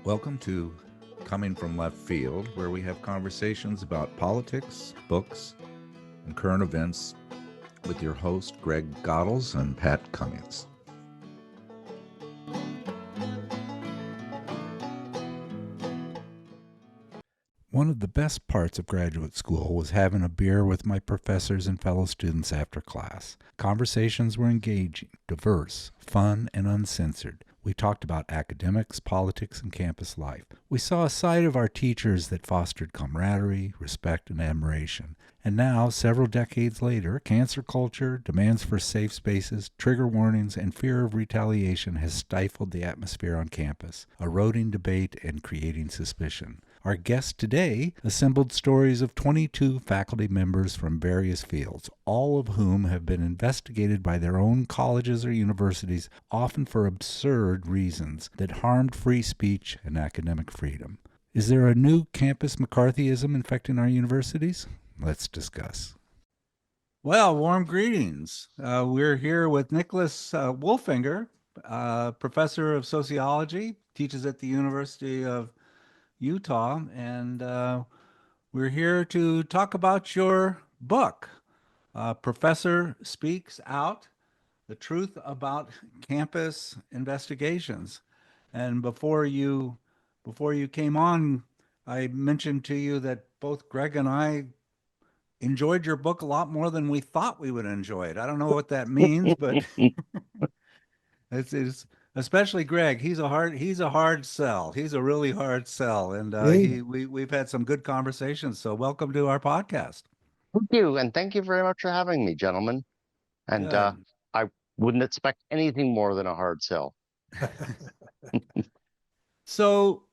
Welcome to Coming from Left Field, where we have conversations about politics, books, and current events with your host, Greg Godels and Pat Cummings. One of the best parts of graduate school was having a beer with my professors and fellow students after class. Conversations were engaging, diverse, fun, and uncensored. We talked about academics, politics, and campus life. We saw a side of our teachers that fostered camaraderie, respect, and admiration. And now, several decades later, cancer culture, demands for safe spaces, trigger warnings, and fear of retaliation has stifled the atmosphere on campus, eroding debate and creating suspicion. Our guest today assembled stories of 22 faculty members from various fields, all of whom have been investigated by their own colleges or universities, often for absurd reasons that harmed free speech and academic freedom. Is there a new campus McCarthyism infecting our universities? Let's discuss. Well, warm greetings. We're here with Nicholas Wolfinger, professor of sociology, teaches at the University of Utah, and we're here to talk about your book, Professor Speaks Out, The Truth About Campus Investigations. And before you came on, I mentioned to you that both Greg and I enjoyed your book a lot more than we thought we would enjoy it. I don't know what that means, but it's especially Greg. He's a hard sell. He's a really hard sell, and Hey, we've had some good conversations. So welcome to our podcast. thank you, and thank you very much for having me, gentlemen. And Good. I wouldn't expect anything more than a hard sell. So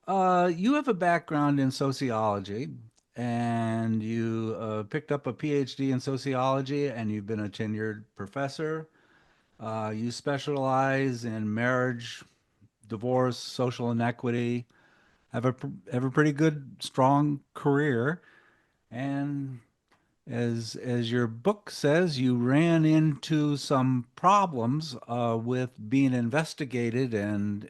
you have a background in sociology, and you picked up a PhD in sociology, and you've been a tenured professor. You specialize in marriage, divorce, social inequity. Have a pretty good, strong career, and as your book says, you ran into some problems with being investigated and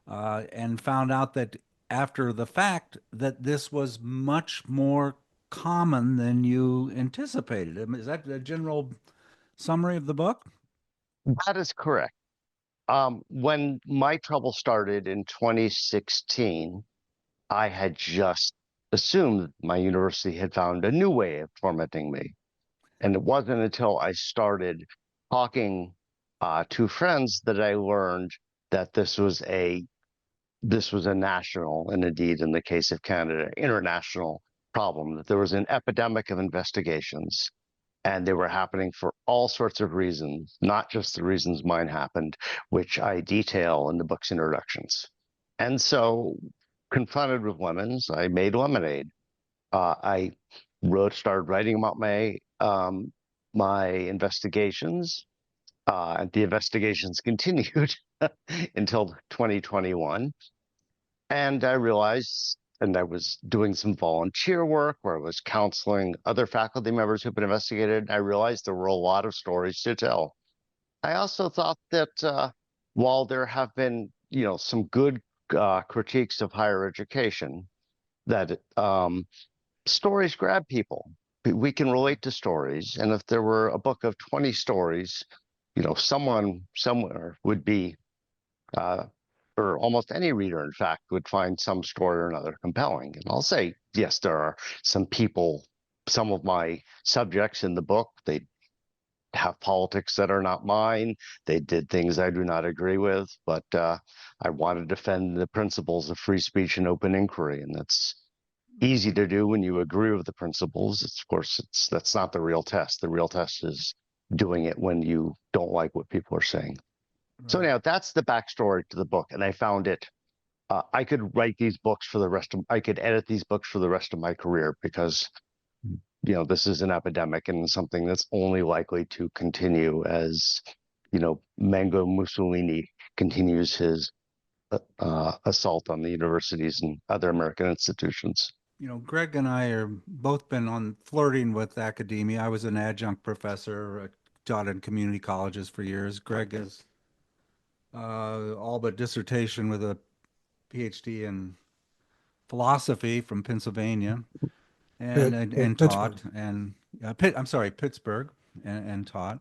found out that after the fact that this was much more common than you anticipated. I mean, is that the general summary of the book? That is correct. When my trouble started in 2016, I had just assumed my university had found a new way of tormenting me. And it wasn't until I started talking to friends that I learned that this was a national, and indeed, in the case of Canada, international problem, that there was an epidemic of investigations, and they were happening for all sorts of reasons, not just the reasons mine happened, which I detail in the book's introductions. And so, confronted with lemons, I made lemonade. I started writing about my investigations, and the investigations continued until 2021. And I realized, and I was doing some volunteer work where I was counseling other faculty members who've been investigated. I realized there were a lot of stories to tell. I also thought that while there have been, some good critiques of higher education, that stories grab people. We can relate to stories, and if there were a book of 20 stories, someone somewhere would be uh, or almost any reader, in fact, would find some story or another compelling. And I'll say, yes, there are some people, some of my subjects in the book, they have politics that are not mine. They did things I do not agree with, but I want to defend the principles of free speech and open inquiry. And that's easy to do when you agree with the principles. Of course, that's not the real test. The real test is doing it when you don't like what people are saying. So Right. now that's the backstory to the book, and I found it. I could write these books for the rest of. I could edit these books for the rest of my career because this is an epidemic and something that's only likely to continue as Mango Mussolini continues his assault on the universities and other American institutions. Greg and I are both been on flirting with academia. I was an adjunct professor, taught in community colleges for years. Greg is all but dissertation with a PhD in philosophy from Pennsylvania, and Pittsburgh. taught, and I'm sorry, Pittsburgh, and taught.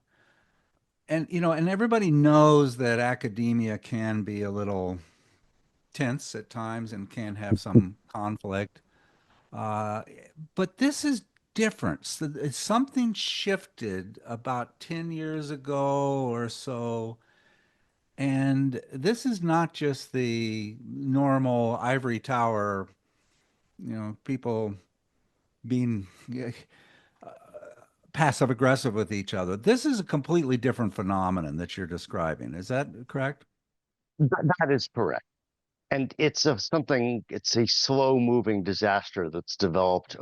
And and everybody knows that academia can be a little tense at times and can have some conflict. Uh, but this is different. So something shifted about 10 years ago or so. And this is not just the normal ivory tower, people being passive aggressive with each other. This is a completely different phenomenon that you're describing. Is that correct? That is correct. And it's a slow moving disaster that's developed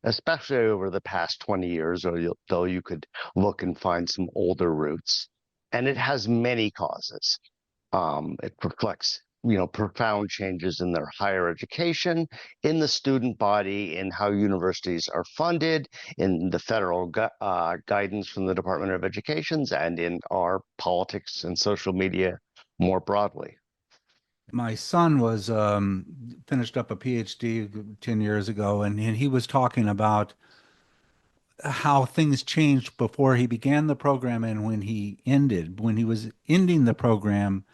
especially over the past 20 years, though you could look and find some older roots. And it has many causes. It reflects, profound changes in their higher education, in the student body, in how universities are funded, in the federal guidance from the Department of Education, and in our politics and social media more broadly. My son was finished up a PhD 10 years ago, and he was talking about how things changed before he began the program and when he ended. When he was ending the program,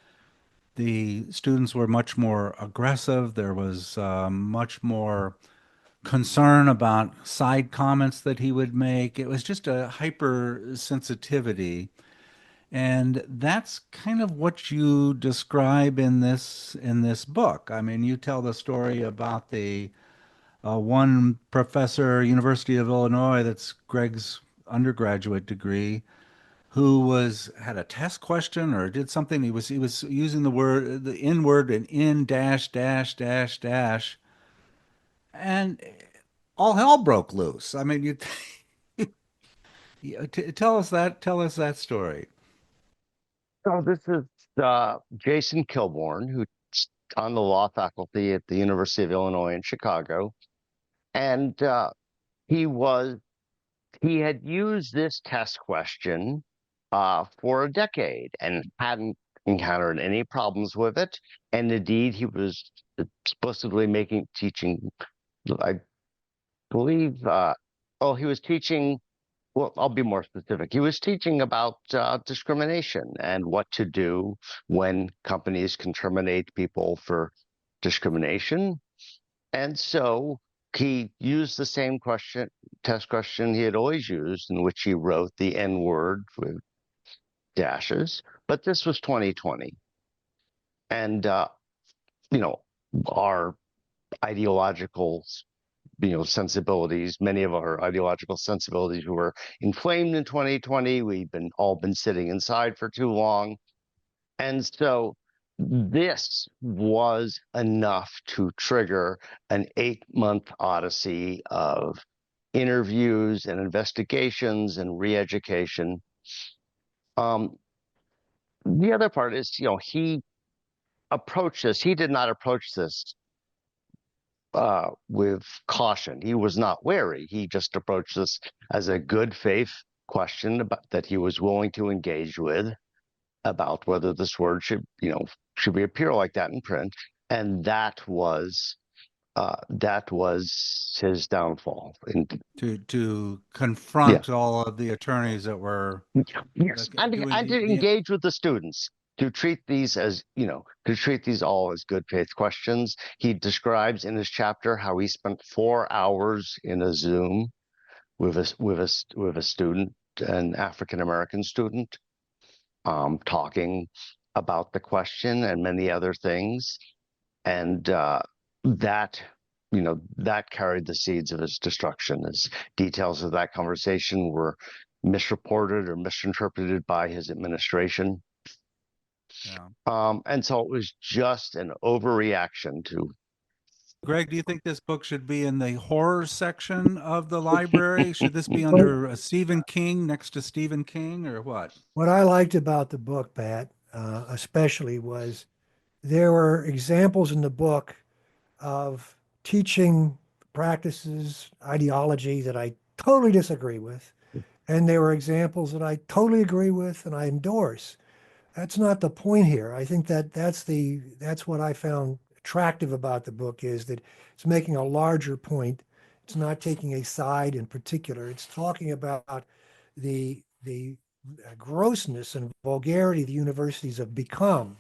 the students were much more aggressive. There was much more concern about side comments that he would make. It was just a hypersensitivity. And that's kind of what you describe in this book. I mean, you tell the story about the one professor, University of Illinois, that's Greg's undergraduate degree, who was had a test question or did something. He was using the N word and in dash dash dash dash, and all hell broke loose. I mean, tell us that story. So this is Jason Kilborn, who's on the law faculty at the University of Illinois in Chicago, and he was he had used this test question for a decade and hadn't encountered any problems with it. And indeed, he was supposedly teaching, I believe, he was teaching. Well, I'll be more specific. He was teaching about discrimination and what to do when companies can terminate people for discrimination. And so he used the same test question he had always used, in which he wrote the N word with dashes. But this was 2020. And, you know, our ideological, sensibilities, many of our ideological sensibilities were inflamed in 2020. We've all been sitting inside for too long. And so this was enough to trigger an 8-month odyssey of interviews and investigations and re-education. Um, the other part is, he did not approach this with caution. He was not wary. He just approached this as a good faith question that he was willing to engage with about whether this word should we appear like that in print, and that was his downfall. And To yeah, confront all of the attorneys that were yes, doing and to the engage with the students. To treat these all as good faith questions. He describes in his chapter how he spent 4 hours in a Zoom with a student, an African American student, talking about the question and many other things. And that carried the seeds of his destruction. As details of that conversation were misreported or misinterpreted by his administration. yeah. And so it was just an overreaction to. Greg, do you think this book should be in the horror section of the library? Should this be What, under Stephen King, next to Stephen King, or what? what I liked about the book, Pat, especially was there were examples in the book of teaching practices, ideology that I totally disagree with. And there were examples that I totally agree with and I endorse. That's not the point here. I think that's what I found attractive about the book is that it's making a larger point. It's not taking a side in particular. It's talking about the grossness and vulgarity the universities have become.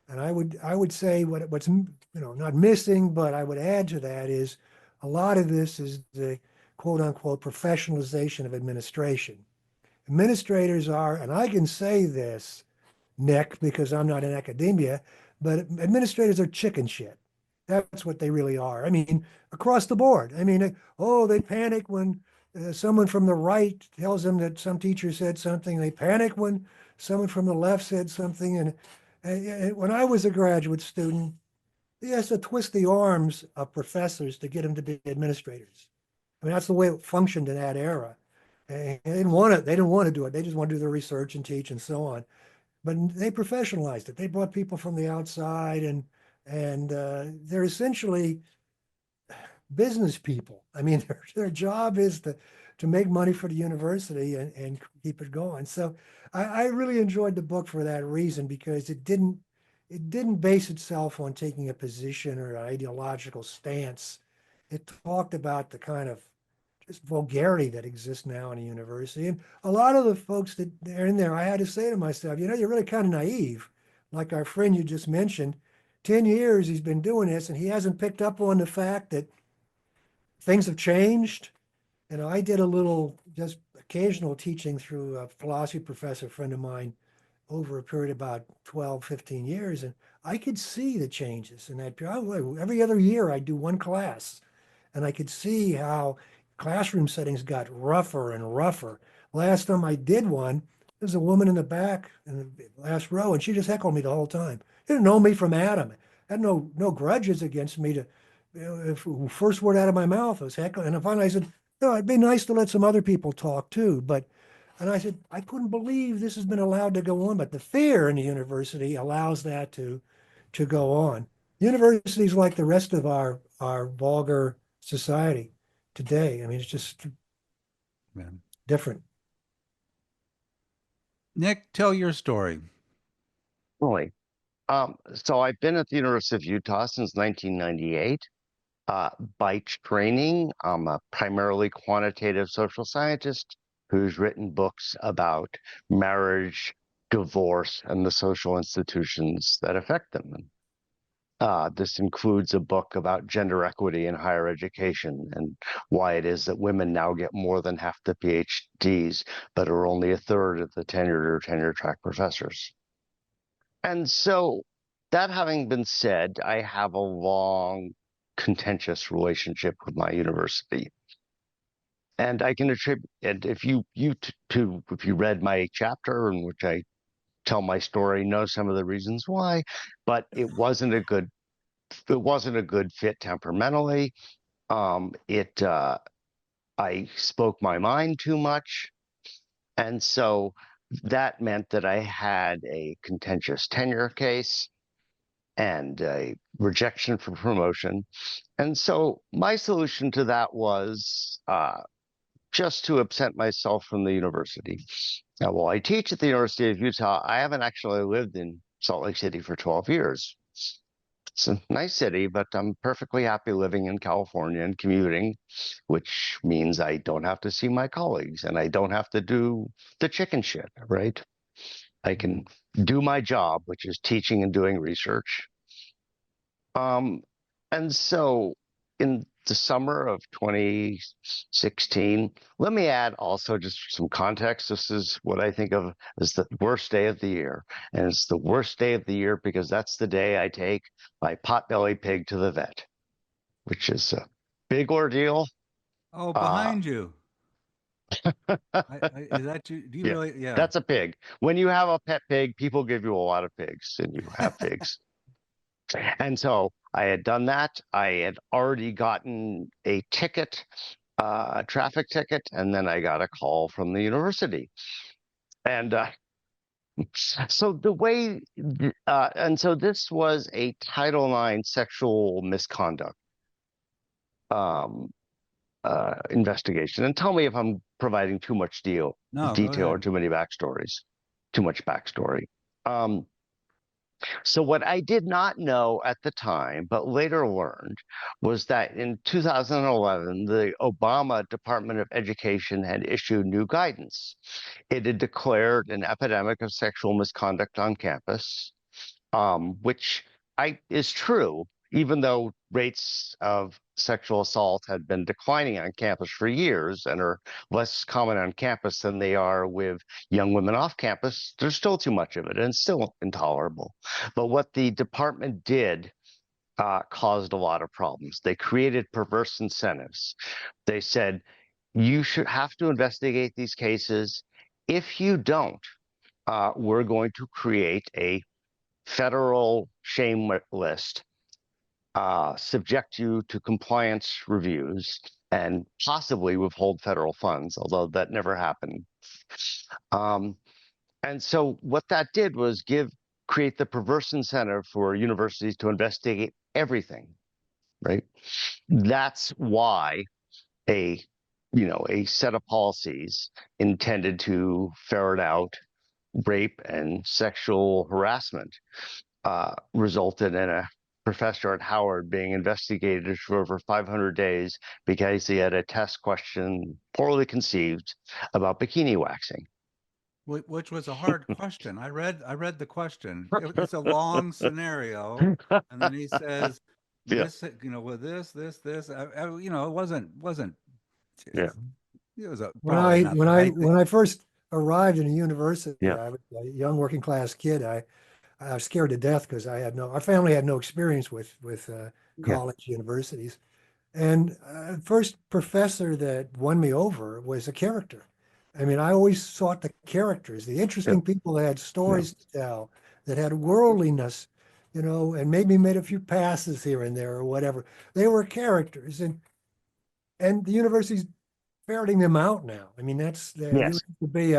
And I would say what's not missing, but I would add to that is a lot of this is the quote unquote professionalization of administration. Administrators are, and I can say this, Nick, because I'm not in academia, but administrators are chicken shit. That's what they really are. I mean, across the board. I mean, they panic when someone from the right tells them that some teacher said something. They panic when someone from the left said something. And when I was a graduate student, they has to twist the arms of professors to get them to be administrators. I mean, that's the way it functioned in that era. And they didn't want it. They didn't want to do it. They just want to do the research and teach and so on. But they professionalized it. They brought people from the outside, and they're essentially business people. I mean, their job is to make money for the university and keep it going. So I really enjoyed the book for that reason, because it didn't base itself on taking a position or an ideological stance. It talked about the kind of just vulgarity that exists now in a university. And a lot of the folks that are in there, I had to say to myself, you're really kind of naive. Like our friend you just mentioned, 10 years he's been doing this and he hasn't picked up on the fact that things have changed. I did a little just occasional teaching through a philosophy professor friend of mine over a period of about 12, 15 years. And I could see the changes in that period. Every other year I do one class, and I could see how classroom settings got rougher and rougher. Last time I did one, there's a woman in the back in the last row, and she just heckled me the whole time. Didn't know me from Adam. Had no grudges against me. If first word out of my mouth was heckling, and finally I said, it'd be nice to let some other people talk too. And I said, I couldn't believe this has been allowed to go on, but the fear in the university allows that to go on. Universities, like the rest of our vulgar society today. I mean, it's just Yeah. different. Nick, tell your story. Really. So I've been at the University of Utah since 1998. By training, I'm a primarily quantitative social scientist who's written books about marriage, divorce, and the social institutions that affect them. This includes a book about gender equity in higher education and why it is that women now get more than half the PhDs, but are only a third of the tenured or tenure track professors. And so, that having been said, I have a long, contentious relationship with my university. And I can attribute, and if if you read my chapter in which I tell my story, know some of the reasons why, but it wasn't a good fit temperamentally. It I spoke my mind too much, and so that meant that I had a contentious tenure case and a rejection for promotion. And so my solution to that was just to absent myself from the university. Now, while I teach at the University of Utah, I haven't actually lived in Salt Lake City for 12 years. It's a nice city, but I'm perfectly happy living in California and commuting, which means I don't have to see my colleagues and I don't have to do the chicken shit, right? I can do my job, which is teaching and doing research. Um, and so in the summer of 2016, let me add also just some context. This is what I think of as the worst day of the year. And it's the worst day of the year because that's the day I take my potbelly pig to the vet, which is a big ordeal. Oh, Uh, behind you. Is that you? Do you yeah, really? Yeah. that's a pig. When you have a pet pig, people give you a lot of pigs and you have pigs. And so I had done that. I had already gotten a ticket, a traffic ticket, and then I got a call from the university. And so this was a Title IX sexual misconduct um, investigation. And tell me if I'm providing too much No, go detail or ahead. too many backstories, too much backstory. Um, So, what I did not know at the time, but later learned, was that in 2011, the Obama Department of Education had issued new guidance. It had declared an epidemic of sexual misconduct on campus, which is true, even though rates of sexual assault had been declining on campus for years and are less common on campus than they are with young women off campus. There's still too much of it and still intolerable. But what the department did caused a lot of problems. They created perverse incentives. They said, you should have to investigate these cases. If you don't, we're going to create a federal shame list, subject you to compliance reviews, and possibly withhold federal funds, although that never happened. And so what that did was create the perverse incentive for universities to investigate everything, right? That's why a a set of policies intended to ferret out rape and sexual harassment resulted in a professor at Howard being investigated for over 500 days because he had a test question poorly conceived about bikini waxing. Which was a hard question. I read the question. It's a long scenario, and then he says, Yeah, "This, with this, it wasn't. yeah, It was When probably I not when the I right thing." when I first arrived in a university, yeah, I was a young working class kid. I was scared to death because our family had no experience with yeah, college universities. And first professor that won me over was a character. I mean, I always sought the characters, the yeah, interesting people that had yeah. stories to tell, that had worldliness, and maybe made a few passes here and there or whatever. They were characters, and the university's ferreting them out now. I mean, that's you Yes, have to be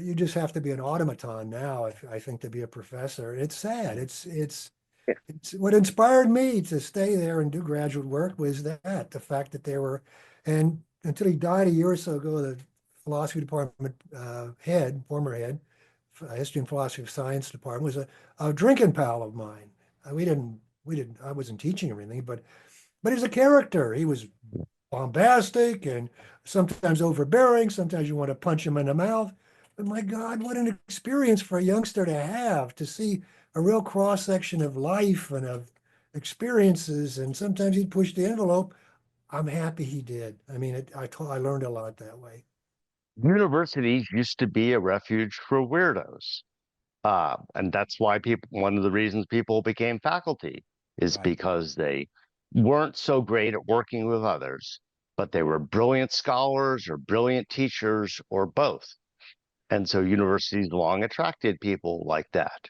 you just have to be an automaton now, I think, to be a professor. It's sad. It's what inspired me to stay there and do graduate work was the fact that they were, and until he died a year or so ago, the philosophy department former head, history and philosophy of science department, was a drinking pal of mine. We didn't, I wasn't teaching or anything, but he's a character. He was bombastic and sometimes overbearing. Sometimes you want to punch him in the mouth. But my God, what an experience for a youngster to have to see a real cross section of life and of experiences. And sometimes he'd push the envelope. I'm happy he did. I mean, I learned a lot that way. universities used to be a refuge for weirdos. And that's why one of the reasons people became faculty is Right. because they weren't so great at working with others, but they were brilliant scholars or brilliant teachers or both. And so universities long attracted people like that.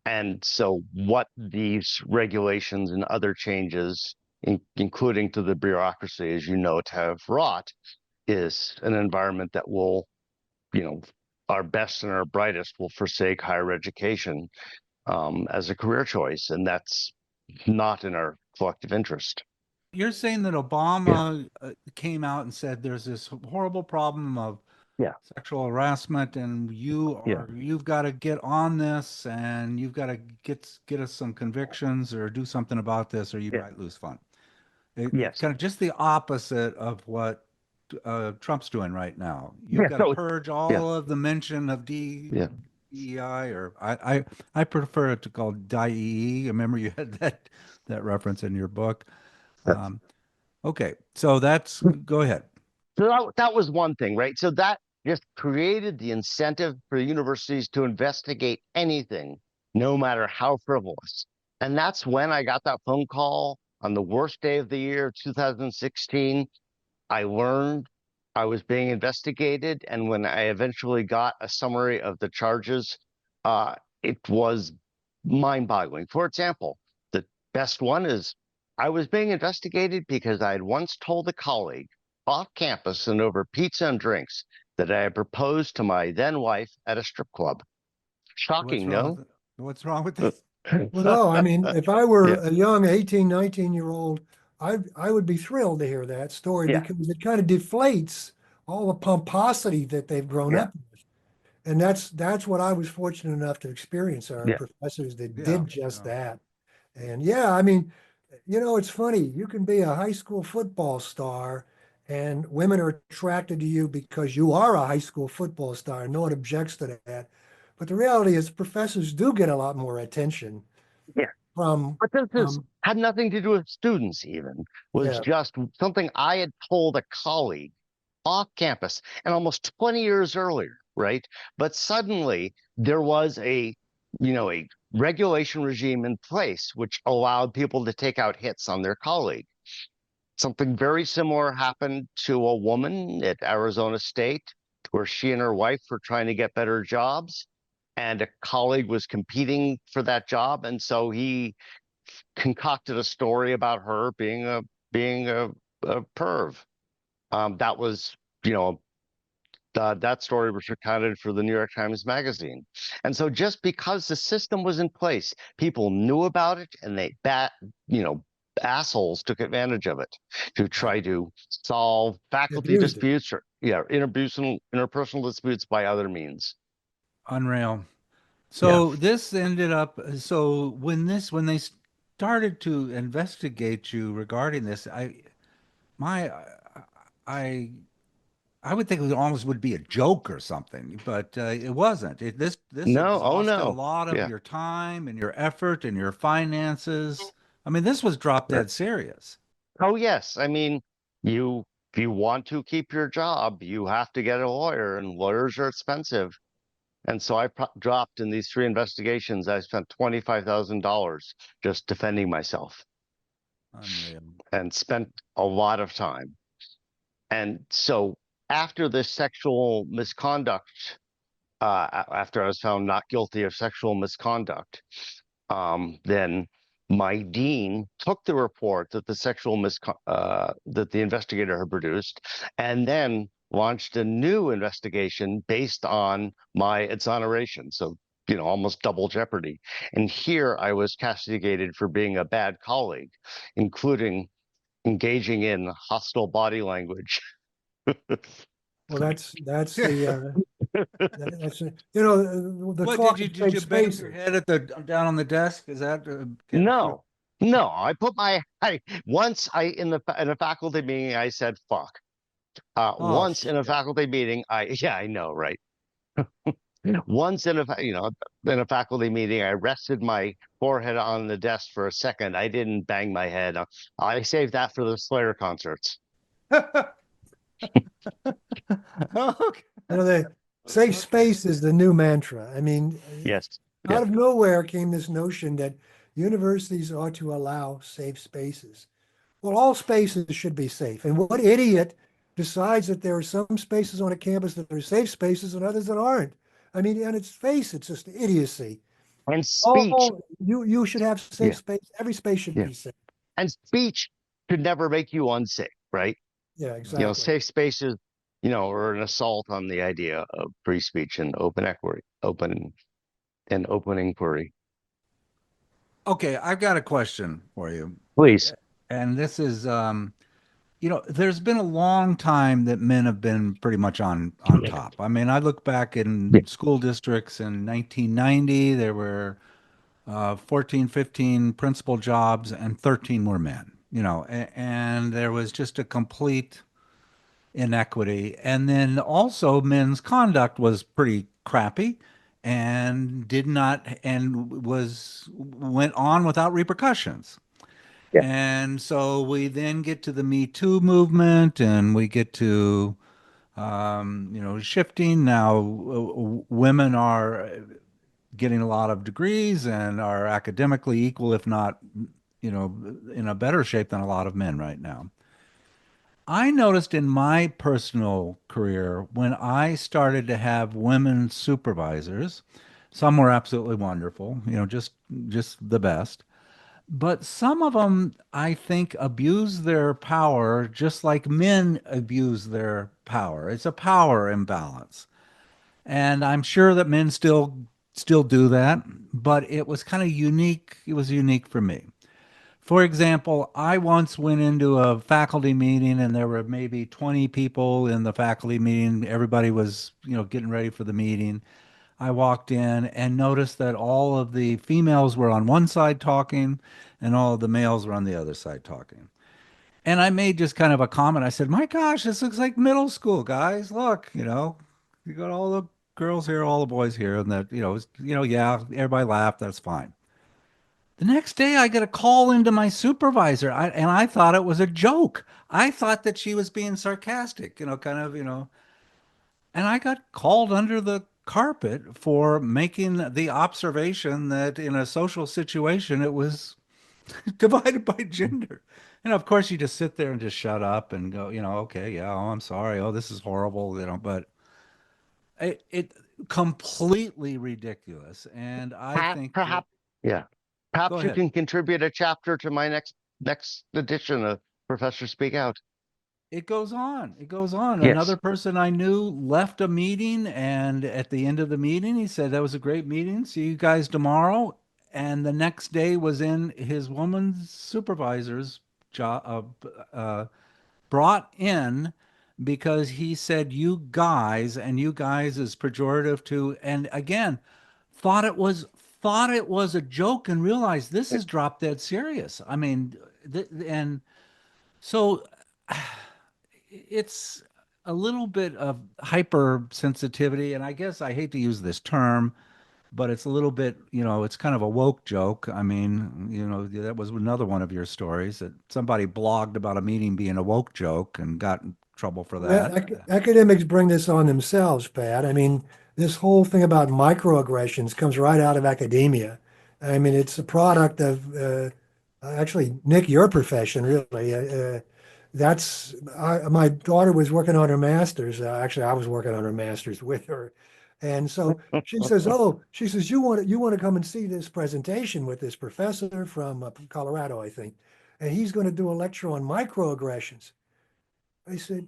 And so what these regulations and other changes, including to the bureaucracy, as you note, have wrought is an environment that will, you know, our best and our brightest will forsake higher education as a career choice, and that's not in our collective interest. You're saying that Yeah, Obama came out and said there's this horrible problem of yeah, sexual harassment, and yeah, you've got to get on this, and you've got to get us some convictions or do something about this, or you yeah, might lose fun. It's yes, kind of just the opposite of what Trump's doing right now. You've yeah. got to So purge yeah, all of the mention of yeah, DEI, or I prefer it to call DIEE. I remember you had that reference in your book. that's Um, okay, so go ahead. so that was one thing, right? So that just created the incentive for universities to investigate anything, no matter how frivolous. And that's when I got that phone call on the worst day of the year, 2016. I learned I was being investigated, and when I eventually got a summary of the charges, uh, it was mind-boggling. For example, the best one is I was being investigated because I had once told a colleague off campus and over pizza and drinks that I had proposed to my then wife at a strip club. What's Shocking, wrong no? with what's wrong with this? Well, no, I mean, if I were Yeah, a young 18, 19-year-old, I would be thrilled to hear that story yeah, because it kind of deflates all the pomposity that they've grown yeah, up with. And that's what I was fortunate enough to experience are Yeah. professors that Yeah. did just Yeah. that. And yeah, I mean, it's funny. You can be a high school football star and women are attracted to you because you are a high school football star. No one objects to that. But the reality is professors do get a lot more attention Yeah. from But this from had nothing to do with students, even, was yeah, just something I had told a colleague off campus and almost 20 years earlier, right? But suddenly there was a regulation regime in place which allowed people to take out hits on their colleague. Something very similar happened to a woman at Arizona State, where she and her wife were trying to get better jobs, and a colleague was competing for that job, and so he concocted a story about her being a perv. That was, you know, that story was recounted for the New York Times Magazine. And so just because the system was in place, people knew about it and you know, assholes took advantage of it to try to solve faculty abused it. disputes or, yeah, interpersonal disputes by other means. Unreal. Yeah. So this ended up, so when they started to investigate you regarding this, my, I, I would think it almost would be a joke or something, but it wasn't. This No, oh exhausted a no. lot of Yeah. your time and your effort and your finances. I mean, this was drop Right. dead serious. Oh yes. I mean, you if you want to keep your job, you have to get a lawyer, and lawyers are expensive. And so dropped in these three investigations. I spent $25,000 just defending myself Unreal. and spent a lot of time. And so after this sexual misconduct, after I was found not guilty of sexual misconduct, then my dean took the report that that the investigator had produced, and then launched a new investigation based on my exoneration. So, almost double jeopardy. And here I was castigated for being a bad colleague, including engaging in hostile body language. Well, that's the that's the What talk of did safe you bang your spaces. head at the down on the desk? Is that getting through? No, no. I put my I once I in a faculty meeting I said fuck. Oh Once in a shit. faculty meeting, yeah, I know, right? Once in a faculty meeting, I rested my forehead on the desk for a second. I didn't bang my head. I saved that for the Slayer concerts. Okay. The safe Okay. space is the new mantra. I mean, Yes. out Yeah. of nowhere came this notion that universities ought to allow safe spaces. Well, all spaces should be safe. And what idiot decides that there are some spaces on a campus that are safe spaces and others that aren't? I mean, on its face, it's just idiocy. And speech. You should have safe Yeah. space. Every space should Yeah. be safe. And speech should never make you unsafe, right? Yeah, exactly. Safe spaces, are an assault on the idea of free speech and open inquiry. Okay, I've got a question for you. Please. And this is there's been a long time that men have been pretty much on top. I mean, I look back Yeah. in school districts in 1990, there were 14, 15 principal jobs and 13 were men, and there was just a complete inequity. And then also men's conduct was pretty crappy and did not and was went on without repercussions. Yeah. And so we then get to the Me Too movement and we get to shifting now. Women are getting a lot of degrees and are academically equal, if not, in a better shape than a lot of men right now. I noticed in my personal career when I started to have women supervisors, some were absolutely wonderful, just the best. But some of them, I think, abuse their power just like men abuse their power. It's a power imbalance. And I'm sure that men still do that, but it was kind of unique. It was unique for me. For example, I once went into a faculty meeting and there were maybe 20 people in the faculty meeting. Everybody was, getting ready for the meeting. I walked in and noticed that all of the females were on one side talking and all of the males were on the other side talking. And I made just kind of a comment. I said, "My gosh, this looks like middle school, guys. Look, you got all the girls here, all the boys here." And that, yeah, everybody laughed. That's fine. The next day, I get a call into my supervisor, and I thought it was a joke. I thought that she was being sarcastic, kind of, and I got called under the carpet for making the observation that in a social situation, it was divided by gender. And of course, you just sit there and just shut up and go, okay, yeah, oh, I'm sorry. Oh, this is horrible, but it completely ridiculous. And I think that, Perhaps, yeah. go Perhaps you ahead. can contribute a chapter to my next edition of Professor Speak Out. It goes on. It goes on. Another Yes. person I knew left a meeting, and at the end of the meeting, he said, "That was a great meeting. See you guys tomorrow." And the next day was in his woman's supervisor's job, brought in because he said "you guys," and "you guys" is pejorative to, and again, thought it was a joke and realized this is drop dead serious. I mean, and so it's a little bit of hypersensitivity, and I guess I hate to use this term, but it's a little bit, it's kind of a woke joke. I mean, that was another one of your stories that somebody blogged about a meeting being a woke joke and got in trouble for Well, that. academics bring this on themselves, Pat. I mean, this whole thing about microaggressions comes right out of academia. I mean, it's a product of actually, Nick, your profession, really. My daughter was working on her master's. Actually, I was working on her master's with her, and so she says, "Oh, she says you want to come and see this presentation with this professor from Colorado, I think, and he's going to do a lecture on microaggressions." I said,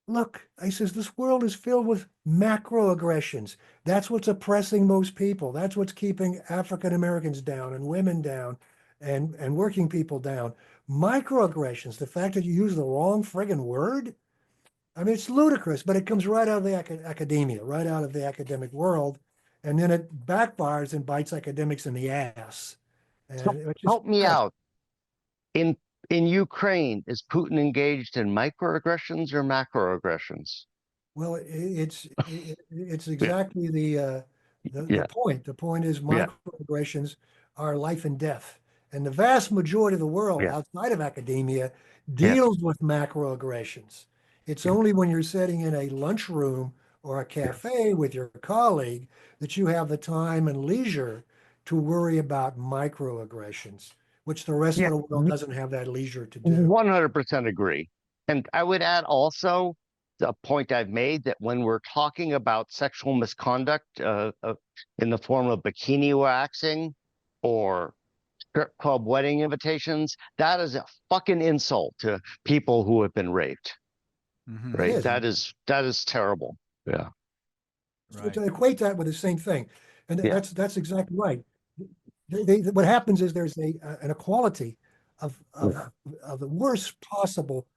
look, I says, this world is filled with macroaggressions. That's what's oppressing most people. That's what's keeping African Americans down and women down and working people down. Microaggressions, the fact that you use the wrong friggin' word, I mean, it's ludicrous, but it comes right out of the academia, right out of the academic world. And then it backfires and bites academics in the ass. So And it's just help me tragic. out. In in Ukraine, is Putin engaged in microaggressions or macroaggressions? Well, it's Yeah, exactly the yeah, point. The point is yeah, microaggressions are life and death. And the vast majority of the world yeah, outside of academia yeah, deals with macroaggressions. It's yeah, only when you're sitting in a lunchroom or a yeah. cafe with your colleague that you have the time and leisure to worry about microaggressions, which the rest Yeah, of the world doesn't have that leisure to do. 100% agree. And I would add also the point I've made that when we're talking about sexual misconduct in the form of bikini waxing or strip club wedding invitations, that is a fucking insult to people who have been raped, Hmm. It right? is. That is terrible. Yeah. To Right. equate that with the same thing. And Yeah. that's exactly right. What happens is there's an equality of, Yeah. of, of the worst possible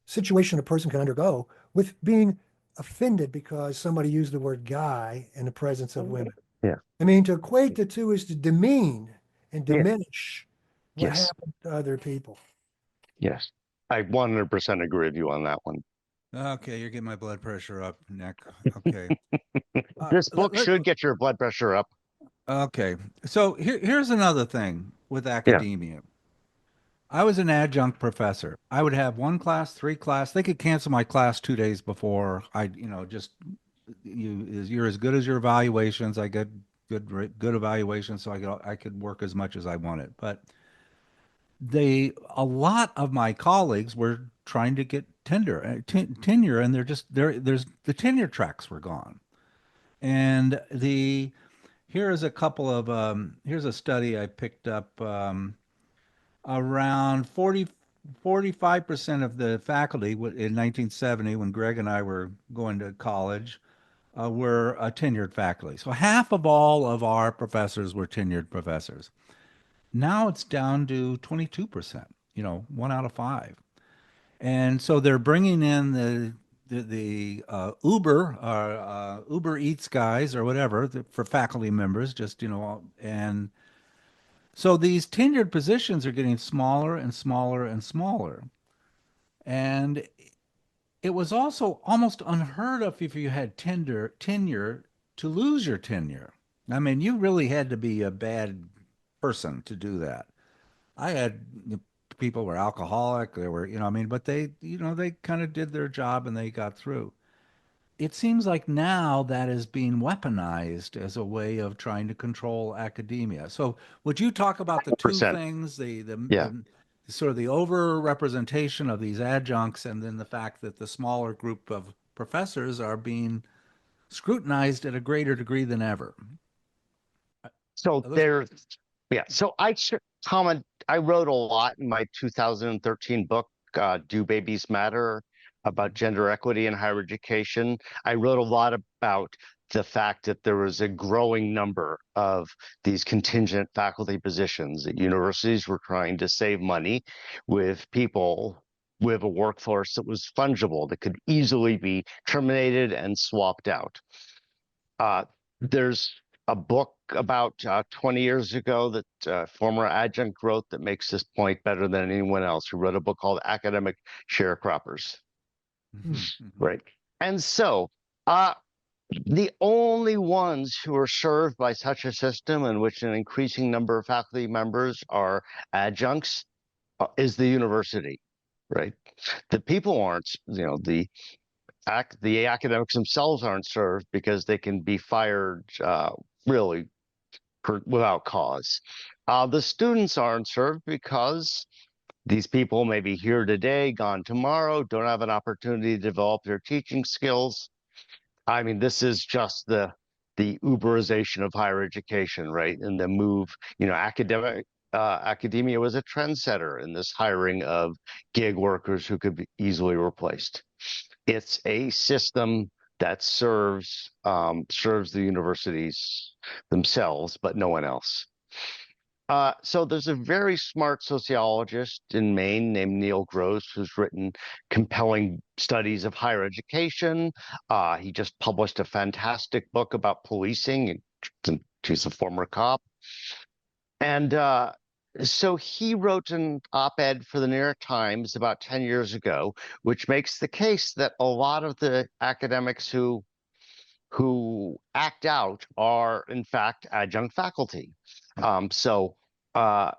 situation a person can undergo with being offended because somebody used the word guy in the presence of women. Yeah. I mean, to equate the two is to demean and Yeah. diminish what Yes. happened to other people. Yes. I 100% agree with you on that one. Okay, you're getting my blood pressure up, Nick. Okay. This book should get your blood pressure up. Okay. So here's another thing with Yeah. academia. I was an adjunct professor. I would have one class, three class. They could cancel my class 2 days before. Just you're as good as your evaluations. I get good evaluations, so I could work as much as I wanted. But a lot of my colleagues were trying to get tenure, and there's the tenure tracks were gone. And here's a study I picked up. Around 45% of the faculty in 1970, when Greg and I were going to college, were tenured faculty. So half of all of our professors were tenured professors. Now it's down to 22%, 1 out of 5. And so they're bringing in the Uber Eats guys or whatever for faculty members, just, and so these tenured positions are getting smaller and smaller and smaller. And it was also almost unheard of if you had tenure to lose your tenure. I mean, you really had to be a bad person to do that. I had people were alcoholic, they were, I mean, but they kind of did their job and they got through. It seems like now that is being weaponized as a way of trying to control academia. So, would you talk about the two Percent. things, Yeah. the sort of the over-representation of these adjuncts, and then the fact that the smaller group of professors are being scrutinized at a greater degree than ever? So Are those- there, yeah. So comment. I wrote a lot in my 2013 book, "Do Babies Matter?" about gender equity in higher education. I wrote a lot about the fact that there was a growing number of these contingent faculty positions that universities were trying to save money with people with a workforce that was fungible, that could easily be terminated and swapped out. There's a book about 20 years ago that former adjunct wrote that makes this point better than anyone else, who wrote a book called Academic Sharecroppers. Hmm. Right. And so uh, the only ones who are served by such a system in which an increasing number of faculty members are adjuncts is the university. Right. The people aren't, the academics themselves aren't served because they can be fired really without cause. The students aren't served because these people may be here today, gone tomorrow, don't have an opportunity to develop their teaching skills. I mean, this is just the Uberization of higher education, right? And the move, academia was a trendsetter in this hiring of gig workers who could be easily replaced. It's a system that serves the universities themselves, but no one else. So there's a very smart sociologist in Maine named Neil Gross who's written compelling studies of higher education. He just published a fantastic book about policing. He's a former cop. And so he wrote an op-ed for the New York Times about 10 years ago, which makes the case that a lot of the academics who act out are in fact adjunct faculty. So uh,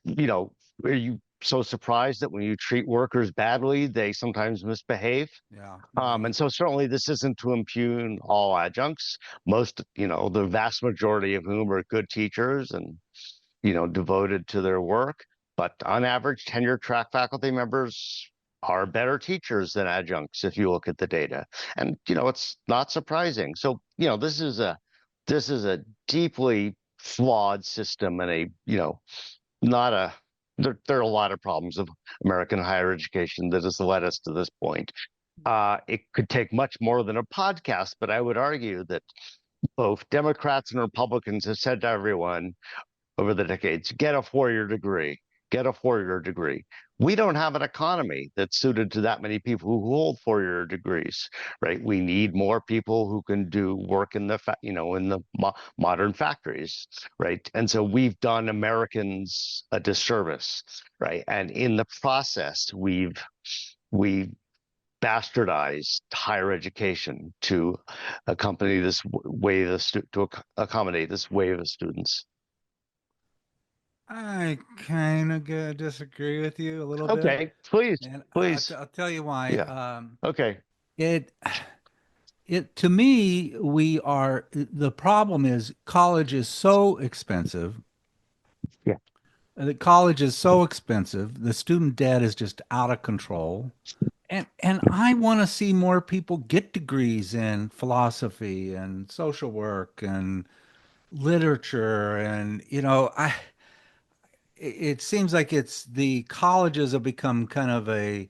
you know, are you so surprised that when you treat workers badly, they sometimes misbehave? Yeah. And so certainly this isn't to impugn all adjuncts. Most, the vast majority of whom are good teachers and devoted to their work. But on average, tenure track faculty members are better teachers than adjuncts if you look at the data. And it's not surprising. So, this is a deeply flawed system and not a there are a lot of problems of American higher education that has led us to this point. It could take much more than a podcast, but I would argue that both Democrats and Republicans have said to everyone over the decades, get a 4-year degree, get a 4-year degree. We don't have an economy that's suited to that many people who hold 4-year degrees, right? We need more people who can do work in the modern factories, right? And so we've done Americans a disservice, right? And in the process, we've bastardized higher education to accompany this wave of to accommodate this wave of students. I kind of disagree with you a little bit, Okay, please, and please. I'll tell you why. Yeah. Okay. It it to me, the problem is college is so expensive. Yeah. The college is so expensive. The student debt is just out of control. And I want to see more people get degrees in philosophy and social work and literature and it seems like it's the colleges have become kind of a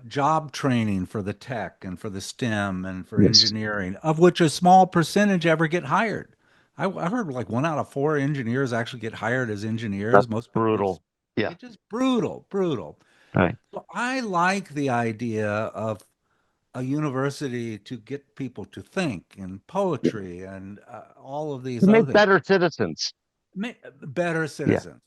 job training for the tech and for the STEM and for Yes. engineering, of which a small percentage ever get hired. I heard like 1 out of 4 engineers actually get hired as That's engineers. Most people, brutal. Yeah. it's just brutal, brutal. Right. So I like the idea of a university to get people to think and poetry and all of To these other make things. better citizens. Better Yeah. citizens.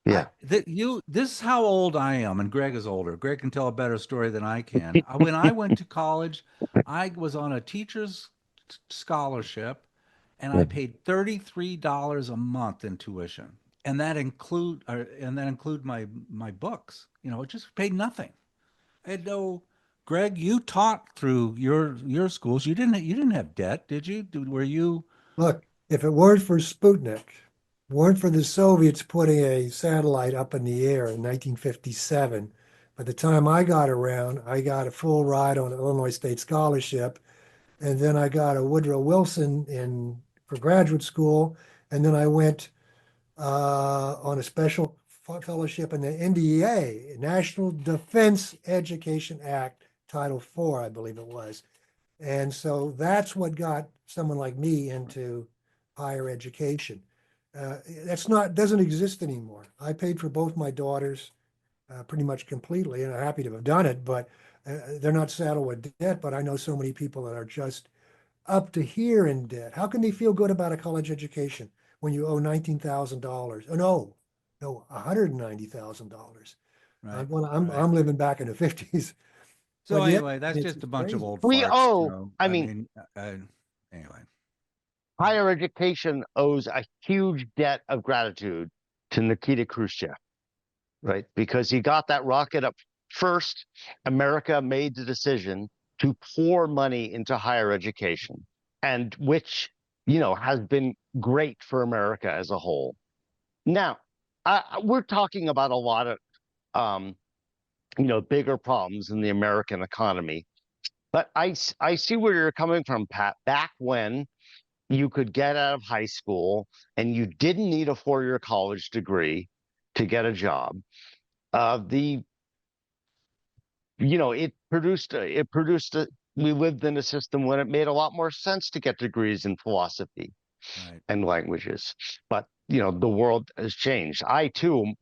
Yeah. This is how old I am, and Greg is older. Greg can tell a better story than I can. When I went to college, I was on a teacher's scholarship, and I paid $33 a month in tuition, and that include my books. It just paid nothing. I had no. Greg, you taught through your schools. You didn't have debt, did you? Were you? Look, if it weren't for Sputnik, weren't for the Soviets putting a satellite up in the air in 1957, by the time I got around, I got a full ride on an Illinois State scholarship, and then I got a Woodrow Wilson in for graduate school, and then I went on a special fellowship in the NDEA, National Defense Education Act, Title IV, I believe it was. And so that's what got someone like me into higher education. That's not doesn't exist anymore. I paid for both my daughters pretty much completely, and I'm happy to have done it. But they're not saddled with debt. But I know so many people that are just up to here in debt. How can they feel good about a college education when you owe $19,000? Oh no, no, $190,000. Right, I'm right. living back in the 50s, So but yet anyway, that's it's just a bunch of crazy. old We farts, you owe, know. I I mean, mean, anyway. higher education owes a huge debt of gratitude to Nikita Khrushchev, right? Because he got that rocket up first. America made the decision to pour money into higher education, and which, has been great for America as a whole. Now, we're talking about a lot of, um, bigger problems in the American economy. But I see where you're coming from, Pat. Back when you could get out of high school and you didn't need a 4-year college degree to get a job, the we lived in a system when it made a lot more sense to get degrees in philosophy Right. and languages. But the world has changed. I too,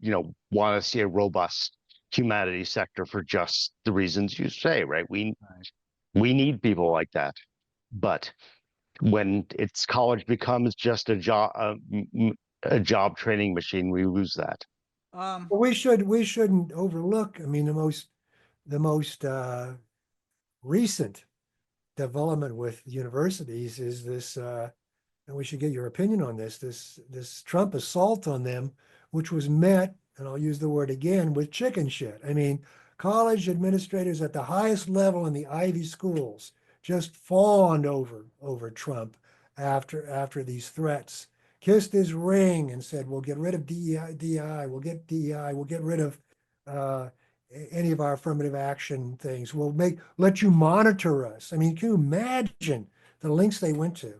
want to see a robust humanities sector for just the reasons you say, right? we Right. we need people like that. But when its college becomes just a job training machine, we lose that. Um, Well, we shouldn't overlook. I mean, the most recent development with universities is this, and we should get your opinion on this Trump assault on them, which was met, and I'll use the word again, with chicken shit. I mean, college administrators at the highest level in the Ivy schools just fawned over Trump after these threats, kissed his ring and said, "We'll get rid of DEI, we'll get DEI, we'll get rid of uh, any of our affirmative action things. We'll let you monitor us." I mean, can you imagine the lengths they went to,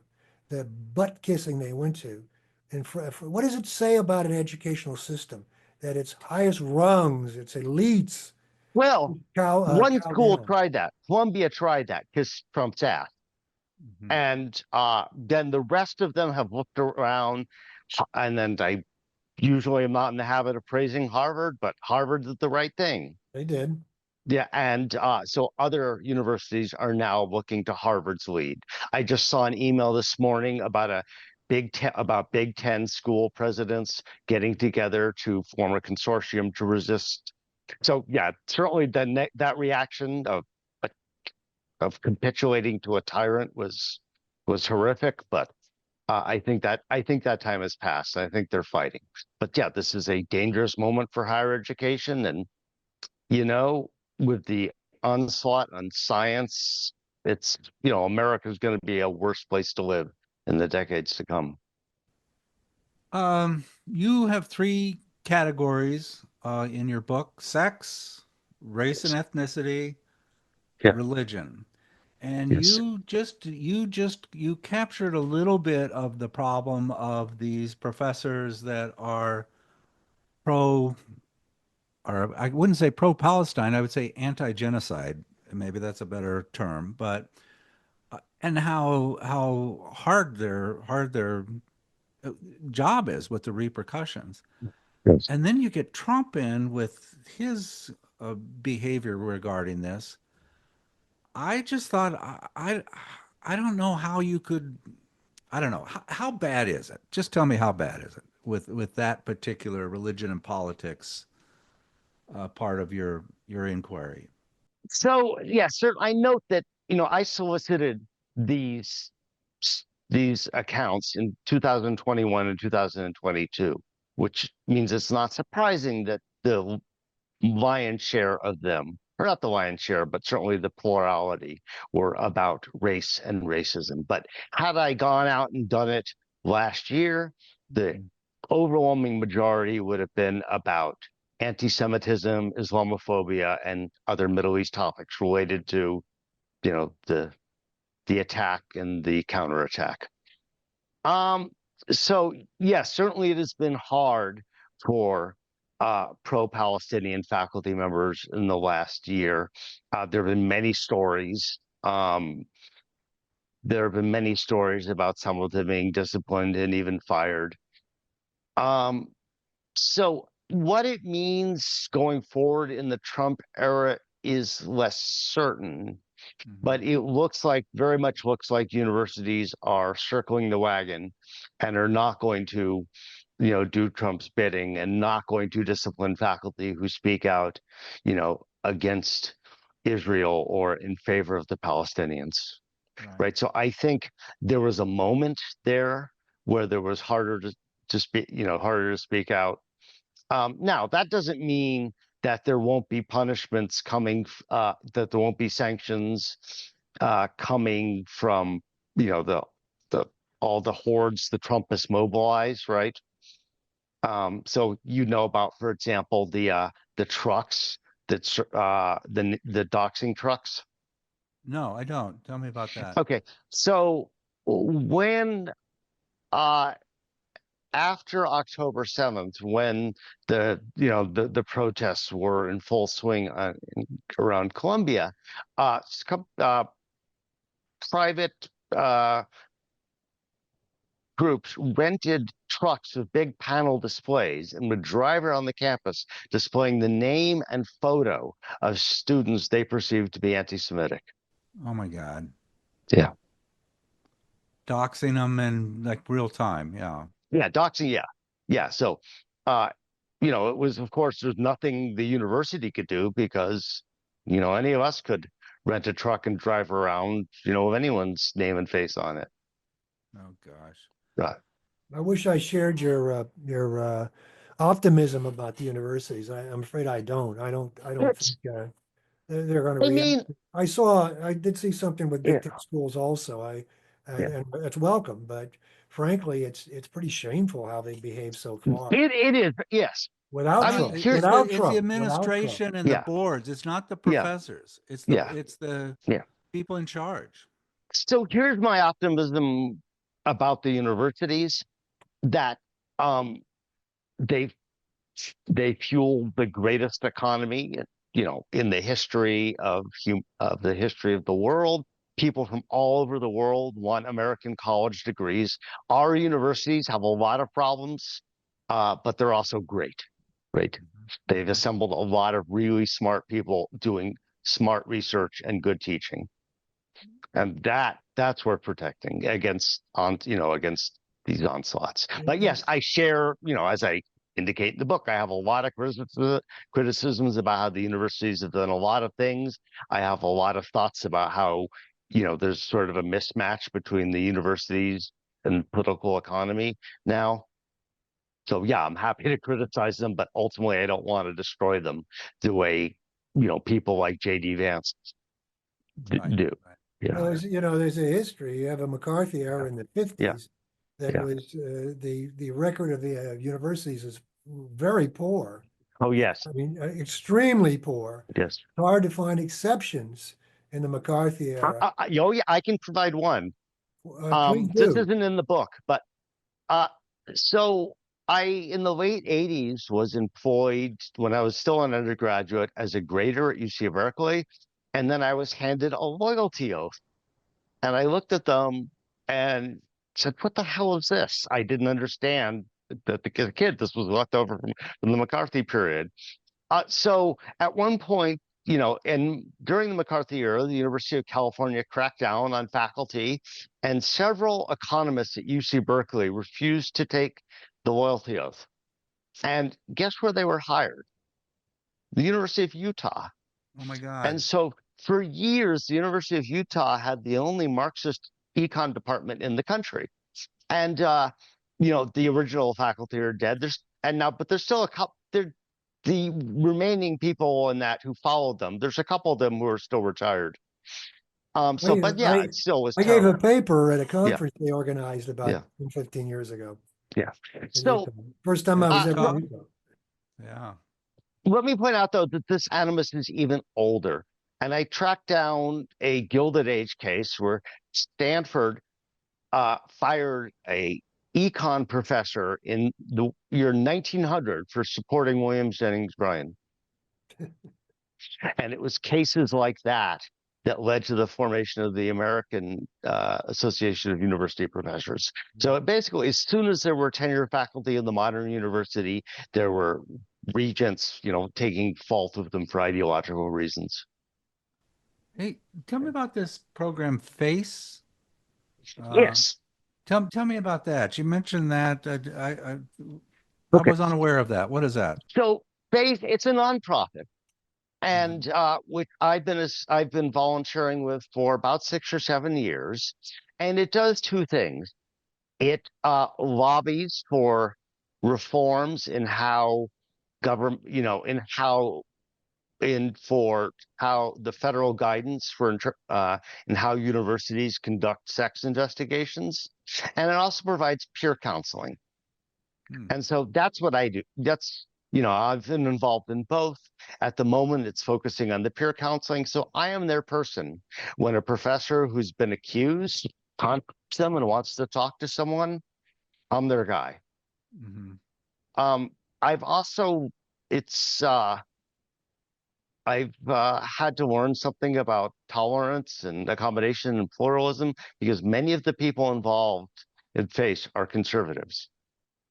the butt kissing they went to? And what does it say about an educational system that its highest rungs, its elites, Well, one cow school down? tried that. Columbia tried that because Trump's ass. mhm. And then the rest of them have looked around. And then I usually am not in the habit of praising Harvard, but Harvard did the right thing. They did. Yeah, and so other universities are now looking to Harvard's lead. I just saw an email this morning about Big Ten school presidents getting together to form a consortium to resist. So yeah, certainly that reaction of capitulating to a tyrant was horrific, but I think that time has passed. I think they're fighting. But yeah, this is a dangerous moment for higher education, and you know, with the onslaught on science, it's, America's going to be a worse place to live in the decades to come. You have 3 categories in your book: sex, race and Yes. ethnicity, Yeah. religion. And Yes. you captured a little bit of the problem of these professors that are pro, or I wouldn't say pro-Palestine, I would say anti-genocide. Maybe that's a better term, but and how hard they're job is with the repercussions. Yes. And then you get Trump in with his behavior regarding this. I just thought I don't know how you could. I don't know how bad is it. Just tell me how bad is it with that particular religion and politics part of your inquiry. So yes, sir, I note that I solicited these these accounts in 2021 and 2022, which means it's not surprising that the lion's share of them, or not the lion's share, but certainly the plurality, were about race and racism. But had I gone out and done it last year, the overwhelming majority would have been about anti-Semitism, Islamophobia, and other Middle East topics related to, the attack and the counterattack. Um, so yes, certainly it has been hard for pro-Palestinian faculty members in the last year. There have been many stories. There have been many stories about some of them being disciplined and even fired. Um, so what it means going forward in the Trump era is less certain, but it very much looks like universities are circling the wagon and are not going to, do Trump's bidding and not going to discipline faculty who speak out, against Israel or in favor of the Palestinians. Right. So I think there was a moment there where there was harder to speak out. Now, that doesn't mean that there won't be punishments coming, that there won't be sanctions coming from, the all the hordes the Trumpists mobilize, right? So about, for example, the trucks that's the doxing trucks. No, I don't. Tell me about that. Okay, so when after October 7th, when the protests were in full swing around Columbia, private groups rented trucks with big panel displays and would drive around the campus displaying the name and photo of students they perceived to be anti-Semitic. Oh my God. Yeah. Doxing them in like real time. Yeah. Yeah, doxing, yeah. Yeah. So it was, of course, there's nothing the university could do because, any of us could rent a truck and drive around, with anyone's name and face on it. Oh gosh. Right. I wish I shared your optimism about the universities. I'm afraid I don't. I don't It's, think they're going to I react. mean, I did see something with yeah, big tech schools also. yeah. And it's welcome, but frankly, it's pretty shameful how they behave so far. It is, yes. Without I mean, Trump, here, It's the without Trump. administration and the yeah, boards. It's not the yeah, professors. yeah, It's the yeah. people in charge. So here's my optimism about the universities that um, they they fuel the greatest economy, in the history of the history of the world. People from all over the world want American college degrees. Our universities have a lot of problems, but they're also great. Right? They've assembled a lot of really smart people doing smart research and good teaching, and that's worth protecting against these onslaughts. But yes, I share, as I indicate in the book, I have a lot of criticisms about how the universities have done a lot of things. I have a lot of thoughts about how there's sort of a mismatch between the universities and political economy now. So yeah, I'm happy to criticize them, but ultimately I don't want to destroy them the way people like J.D. Vance Right. do. Right. Yeah. There's a history. You have a McCarthy era in the Yeah. 50s that Yeah. was the record of the universities is very poor. Oh yes. I mean, extremely poor. Yes. Hard to find exceptions in the McCarthy era. Yeah, I can provide one. Please This do. isn't in the book, but uh, so I, in the late 80s, was employed when I was still an undergraduate as a grader at UC Berkeley. And then I was handed a loyalty oath. And I looked at them and said, "What the hell is this?" I didn't understand that the kid, this was left over from the McCarthy period. So at one point, and during the McCarthy era, the University of California cracked down on faculty, and several economists at UC Berkeley refused to take the loyalty oath. And guess where they were hired? The University of Utah. Oh my And God. so for years, the University of Utah had the only Marxist econ department in the country. And the original faculty are dead. But there's still a couple. The remaining people in that who followed them. There's a couple of them who are still retired. But yeah, I, it still was I gave a terrible. paper at a Yeah, conference they organized about yeah, 15 years ago yeah. in Utah. So First time At I was ever uh, in Utah? Utah. Yeah. let me point out though that this animus is even older. And I tracked down a Gilded Age case where Stanford fired a econ professor in the year 1900 for supporting William Jennings Bryan. And it was cases like that that led to the formation of the American Association of University Professors. So basically, as soon as there were tenure faculty in the modern university, there were regents, taking fault of them for ideological reasons. Hey, tell me about this program, FACE. Uh, Yes. tell me about that. You mentioned that. I Okay. was unaware of that. What is that? So it's a nonprofit, Mhm. and which I've been volunteering with for about 6 or 7 years, and it does two things. It lobbies for reforms in how government, for how the federal guidance in how universities conduct sex investigations, and it also provides peer counseling. Hmm. And so that's what I do. I've been involved in both. At the moment, it's focusing on the peer counseling. So I am their person when a professor who's been accused contacts them and wants to talk to someone. I'm their guy. Mhm. Um, I've also, it's, I've had to learn something about tolerance and accommodation and pluralism because many of the people involved in FACE are conservatives.